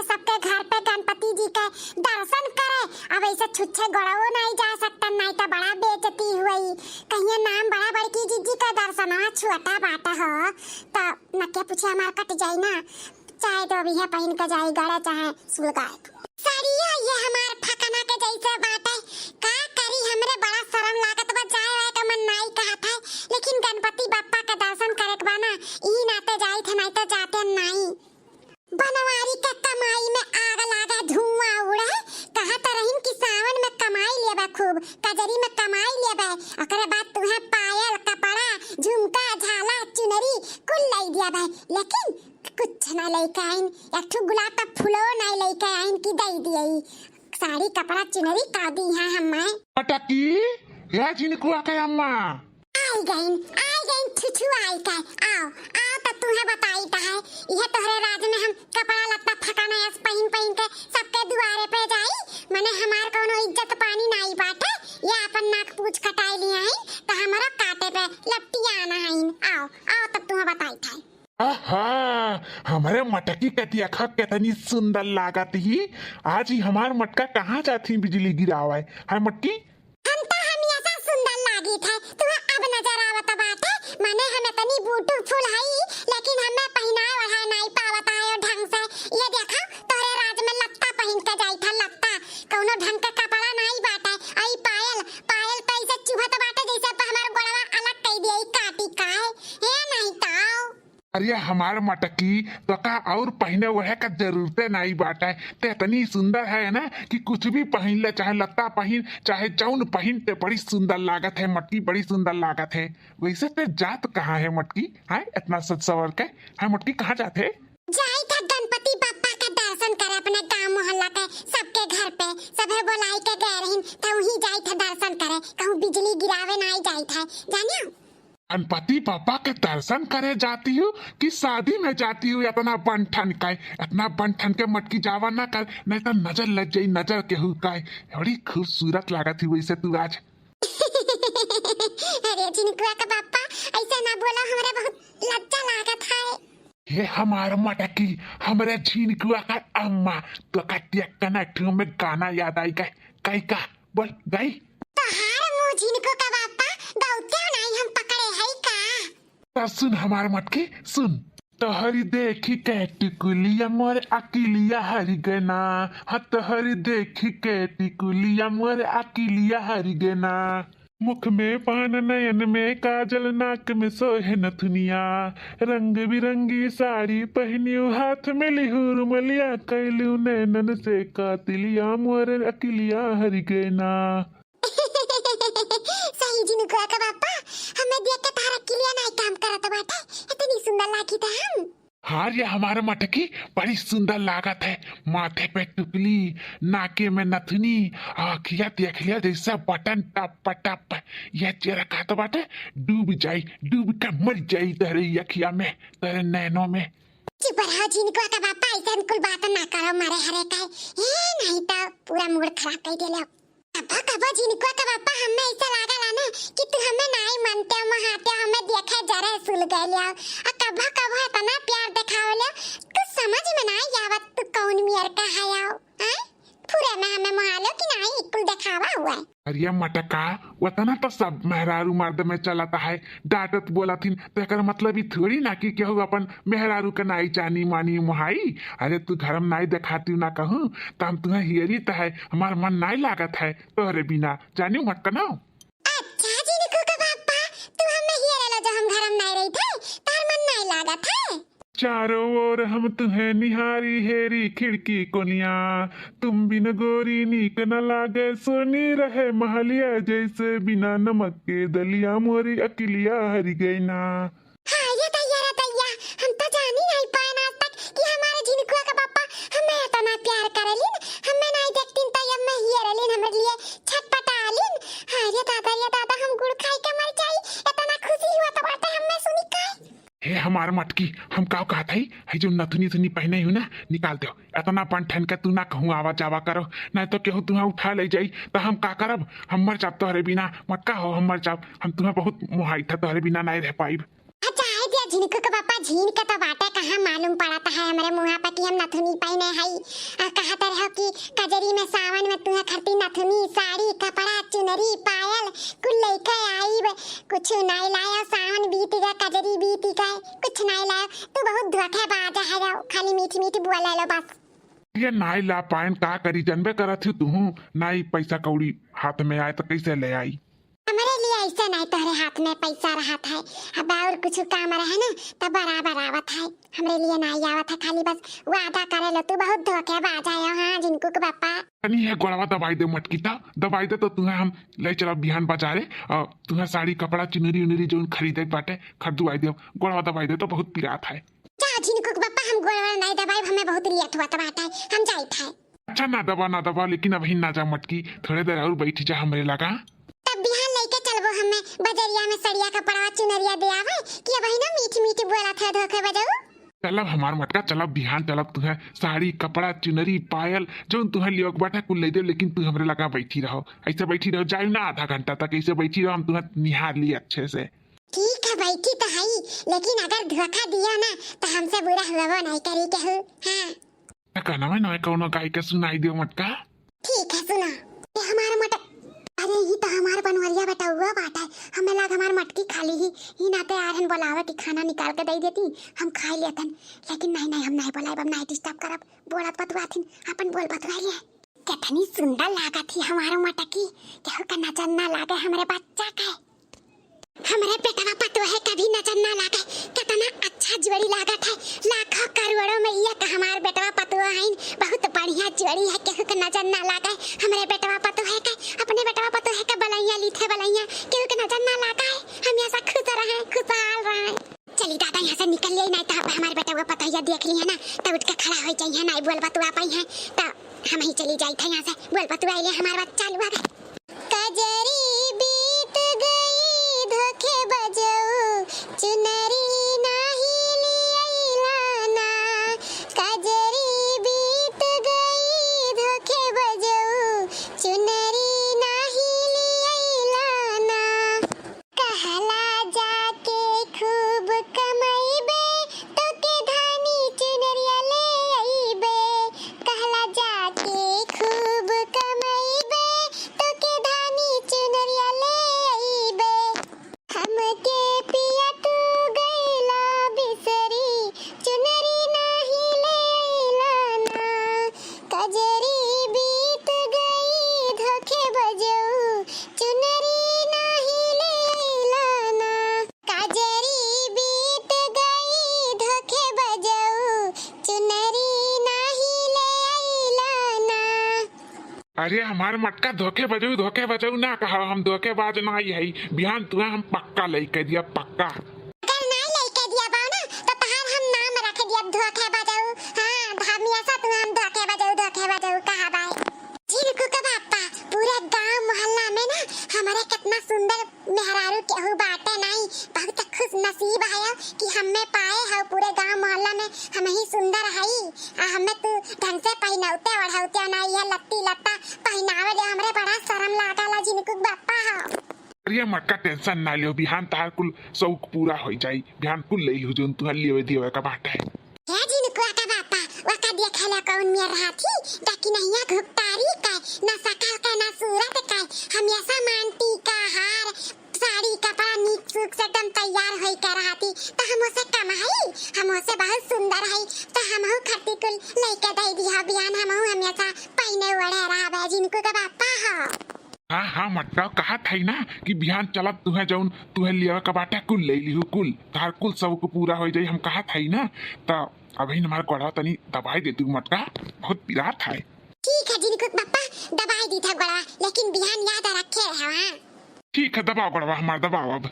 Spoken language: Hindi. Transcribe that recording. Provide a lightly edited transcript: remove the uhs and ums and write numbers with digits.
में सबके घर पे गणपति जी के दर्शन करे। अब ऐसे छुच्छे गड़ाओ नहीं जा सकता, नहीं तो बड़ा बेइज्जती हुई। कहिए नाम बड़ा बड़की जीजी का दर्शन छोटा बाटा हो तो नके पूछे हमार कट जाई ना। चाहे तो अभी है पहन के जाई गड़ा चाहे सुलगाए साड़िया। ये हमार फकना के जैसे बाटे का करी, हमरे बड़ा शर्म लागत बा। जाए वाए का मन नहीं कहत है, लेकिन गणपति बप्पा के दर्शन करे के बाना ई नाते जाई थे, नहीं तो जाते नहीं। बनवारी के कमाई में आग लागा धुआं उड़े। कहत रहिन कि सावन में कमाई लेबा खूब, कजरी में कमाई लेबा। ओकरे बाद तुहे पायल कपड़ा झुमका झाला चुनरी कुल लै दिया भाई, लेकिन कुछ ना लेके आइन। एक ठो गुलाब का फूलो नहीं लेके आइन कि दे दियई। साड़ी कपड़ा चुनरी का दी है हमें। अटकी या जिनको आके अम्मा आई गईन छुछु आई का। आओ आओ तो तुम्हें बताई ता है यह तोहरे राज में हम कपड़ा लत्ता फकाना ऐस पहन के सबके दुआरे पे जाई। मने हमार कोनो इज्जत पानी नहीं बाटे। ये अपन नाक पूछ कटाई लिया है तो हमारा काटे पे लपटिया आना है। आओ आओ तब तुम्हें बताई था। आहा हमारे मटकी कतिया खा कितनी सुंदर लागत ही। आज ही हमार मटका कहाँ जाती बिजली गिरावा है मटकी। हम तो हमेशा सुंदर लागी थे, तुम्हें अब नजर आवत बाटे। माने हमें तनी बूटू फूल हई, लेकिन हमें पहनाए ओढ़ाए नहीं पावत है ढंग से। ये देखो तोरे राज में लत्ता पहन के जाई था, लत्ता कोनो ढंग का कपड़ा नहीं बाटे। आई पायल पायल तो ऐसे चुभत बाटे जैसे हमार गोड़वा अलग कई दिए काटी का है नहीं ताओ। अरे हमार मटकी तो का और पहने वह का जरूरते नहीं बाटे। ते इतनी सुंदर है ना कि कुछ भी पहन ले, चाहे लत्ता पहन चाहे जौन पहन ते बड़ी सुंदर लागत है मटकी, बड़ी सुंदर लागत है। वैसे ते जात कहाँ है मटकी है इतना सज सवर के है मटकी कहाँ जाते है? जाई था गणपति बप्पा का दर्शन करे अपने गांव मोहल्ला के सबके घर पे सबे बुलाई के गए रहिन तो वही जाई था दर्शन करे। कहूं बिजली गिरावे नहीं जाई था जानियो। गणपति पापा के दर्शन करे जाती हूँ कि शादी में जाती हूँ? इतना बन ठन के मटकी जावा ना कर, नहीं तो नजर लग जाई नजर के हु का। बड़ी खूबसूरत लागत थी वैसे तू आज। अरे जिनकुआ का पापा ऐसा ना बोला, हमारे बहुत लज्जा लागत है। ये हमार मटकी हमारे झिनकुआ का अम्मा तो कटिया कनेक्ट में गाना याद आई का कई का बोल गई तो हार मुंह जिनको का पापा गौत्या नहीं हम पकड़े है का। तो सुन हमार मटकी सुन। तो हरी देखी के टिकुलिया मोर अकिलिया हरी गना। हाँ तो हरी देखी के टिकुलिया मोर अकिलिया हरी गना। मुख में पान नयन में काजल नाक में सोहे नथुनिया। रंग बिरंगी साड़ी पहनियो हाथ में लिहूर मलिया। कैलू नैनन से कातिलिया मोर अकिलिया हरी गना। सही जिनको का पापा हमें देख के तारा किलिया नहीं काम करत बाटे। इतनी सुंदर लागी था हम। हाँ ये हमारा मटकी बड़ी सुंदर लागत है। माथे पे टुकली नाके में नथनी आखिया देख लिया जैसा बटन टप टप। यह चेहरा कहता बाटे डूब जाई डूब के मर जाई तेरे अखिया में तेरे नैनों में। चुप रहो जिनको का पापा ऐसा कुल बात ना करो मारे हरे का नहीं तो पूरा मूड खराब कर देले। कबो जिनको का पापा हमें ऐसा लागा लाना कि तू हमें नहीं मानते महाते हमें देखे जरे सुल गए लिया। कबो कबो इतना प्यार दिखाओ ले कुछ समझ में नहीं आवत तू कौन मियर का है आओ हैं पूरे में हमें महालो कि नहीं कुल दिखावा हुआ है। अरे मटका वतना तो सब मेहरारू मर्द में चलता है। डांटत बोला थी तो एक मतलब ही थोड़ी ना कि केहू अपन मेहरारू का नाई चानी मानी मुहाई। अरे तू घर में नाई दिखाती ना कहूँ तो हम तुम्हें हियरी तो है हमार मन नहीं लागत है तोहरे बिना जानी मटका ना। अच्छा जिनको का पापा तू हमें हियर लो जो हम घर में नहीं रही थे तार मन नहीं लागत है। चारों ओर हम तुम्हें निहारी हेरी खिड़की कोनिया। तुम बिन गोरी नीक न लागे सोनी रहे महलिया जैसे बिना नमक के दलिया मोरी अकिलिया हरी गई ना। हाँ ये तैयार हम तो जानी नहीं पाए आज तक कि हमारे जिनको का पापा हमें इतना प्यार करेलिन। हमें नहीं देखतीन तो अब मैं हियरलिन हमारे लिए छटपटालिन। हाँ ये दादा हम गुड़ खाई के मर जाई इतना खुशी हुआ तो बात हमें सुनी का। हे हमार मटकी हम का कहत है जो नथुनी थुनी पहने हूँ ना निकाल दो। इतना पन ठन के तू ना कहूँ आवा जावा करो नहीं तो केहू तुम्हें उठा ले जाई तो हम का करब। हम मर जाब तोहरे बिना मटका हो हम मर जाब। हम तुम्हें बहुत मुहाई था तोहरे बिना नहीं रह पाई। अच्छा है दिया झिनको का पापा झीन का तो बाटे कहाँ मालूम पड़ता है हमारे मुँह पे कि हम नथुनी पहने हई कहत रहो कि कजरी में सावन में तुम्हें खरती नथुनी साड़ी कपड़ा चुनरी पायल कुल लेके आई कुछ नहीं लाया सावन बीत गया कजरी बीत गए कुछ नहीं लाया तू बहुत धोखेबाज है खाली मीठी मीठी बोले लो बस ये नाई ला पाइन का करी जनबे करत थी तू नाई पैसा कौड़ी हाथ में आए तो कैसे ले आई हमारे लिए ऐसा नहीं तोहरे हाथ में पैसा रहा था अब और कुछ काम रहे ना तो बराबर आवत है हमारे लिए नहीं आवत है खाली बस वादा करे लो तू बहुत धोखेबाज है हाँ जिनको के पापा नहीं है गोड़वा दवाई दे मटकी ता दवाई दे तो तुम्हें हम ले चला बिहान बाजारे और तुम्हें साड़ी कपड़ा चुनरी उनरी जो खरीदे बाटे खरीदवाई दे गोड़वा दवाई दे तो बहुत पिरात है जिनको के पापा हम गोड़वा नहीं दवाई हमें बहुत लियत हुआ तो बात है हम जाइत है अच्छा ना दबा लेकिन अभी ना जा मटकी थोड़े देर और बैठी जा हमरे लगा तब बिहान लेके चलबो हमें बजरिया में सड़िया कपड़ा चुनरिया दे आवे कि अब ना मीठी मीठी बोला था धोखे बजाऊ चलब हमार मटका चलब बिहान चलब तुम्हें साड़ी कपड़ा चुनरी पायल जो तुम्हें लियो बाटा कुल ले दे लेकिन तू हमरे लगा बैठी रहो ऐसे बैठी रहो जाए ना आधा घंटा तक ऐसे बैठी रहो हम तुम्हें निहार लिए अच्छे से ठीक है बैठी तो है लेकिन अगर धोखा दिया ना तो हमसे बुरा हुआ वो नहीं करी कहू हाँ कहना मैं ना कौनो गाय के सुनाई दो मटका ठीक है सुना ये हमारा मटक अरे ये तो हमारा बनवरिया बेटा हुआ बात है हमें लगा हमारी मटकी खाली ही नाते आरहन बोलावत खाना निकाल के दे देती हम खा लेतन लेकिन नहीं हम नहीं बोलाब हम नहीं डिस्टर्ब करब बोलत बतवाथिन अपन बोल बतवाइए कितनी सुंदर लागत थी हमारा मटकी केहू का नजर ना लागे हमारे बच्चा के हमारे बेटवा पतो है कभी नजर ना लागे कितना अच्छा जोड़ी लागत है लाखों करोड़ों में ये का हमारे बेटवा पतो है बहुत बढ़िया जोड़ी है केहू का नजर ना लागे हमारे बेटवा पतो है के अपने बेटवा पतो है के बलैया लीथे बलैया केहू का नजर ना लागे हम ऐसा खुश रहे खुशहाल रहे चली दादा यहाँ से निकल ले नहीं तो हमारे बेटवा पतो है देख ली है ना तब उठ के खड़ा हो जाइए नहीं बोल बतवा पाई है तो हम ही चली जाई थे यहाँ से बोल बतवा ले हमारा बच्चा लुआ गए कजरी बीत गई धोखे बजाऊ चुनरी नाही लियाइलाना कजरी बीत गई धोखे बजाऊ चुनरी नाही लियाइलाना कहला जाके खूब कमाईबे तो के धानी चुनरिया ले आईबे कहला जाके खूब कमाईबे तो के धानी चुनरिया ले आईबे हमके पिया तू गईला बिसरी चुनरी नाही ले आईलाना कजरी बीत गई धोखे बजाऊ चुनरी नाही ले आईलाना कजरी बीत गई धोखे बजाऊ चुनरी नाही ले आईलाना अरे हमार मटका धोखे बजाऊ ना कहा हम धोखेबाज ना है बिहान तुम्हें हम पक्का लेके दिया पक्का अगर नहीं लेके दिया बाऊ ना तो तहार हम नाम रख दिया धोखे बजाऊ हाँ हमेशा तुम हम धोखे बजाऊ कहा बाई जिनको का पापा पूरे गांव मोहल्ला में ना हमारे कितना सुंदर मेहरारू केहू बाटे नहीं बहुत खुश नसीब है कि हमें पाए हो पूरे गांव मोहल्ला में हम ही सुंदर है हमें तू ढंग से पहनावते ओढ़ावते नहीं है लत्ती लत्ता पहनावे ले हमरे बड़ा शर्म लागला जिनको बापा हो अरे मटका टेंशन ना लियो बिहान तार कुल शौक पूरा हो जाई बिहान कुल ले लियो जोन तुम्हें लियो दियो का बाटा है या जिनको का बापा वका देखला कौन में रहा थी ताकि नहीं घुकतारी का ना सकल का ना सूरत का हमेशा मानती का हार साड़ी कपड़ा नीक सूख से एकदम तैयार होई कर रहा थी तो हम उसे कम है हम उसे बहुत सुंदर है तो हम हो खट्टी कुल लेके दे दिया बियान हम हमेशा पहने ओढ़े रहा जिनको का बापा हो हाँ मटका कहा था ना कि बिहान चलब तुम्हें जौन तुम्हें लिया का बाटा कुल ले लियो कुल तार कुल सब को पूरा हो जाई हम कहा था ना तो अभी हमारे गोड़ा तनी दवाई दे तू मटका बहुत पिरा था ठीक है जिनको पापा दवाई दी था गोड़ा लेकिन बिहान याद रखे है ठीक है दबाओ गोड़वा हमारा दबाओ अब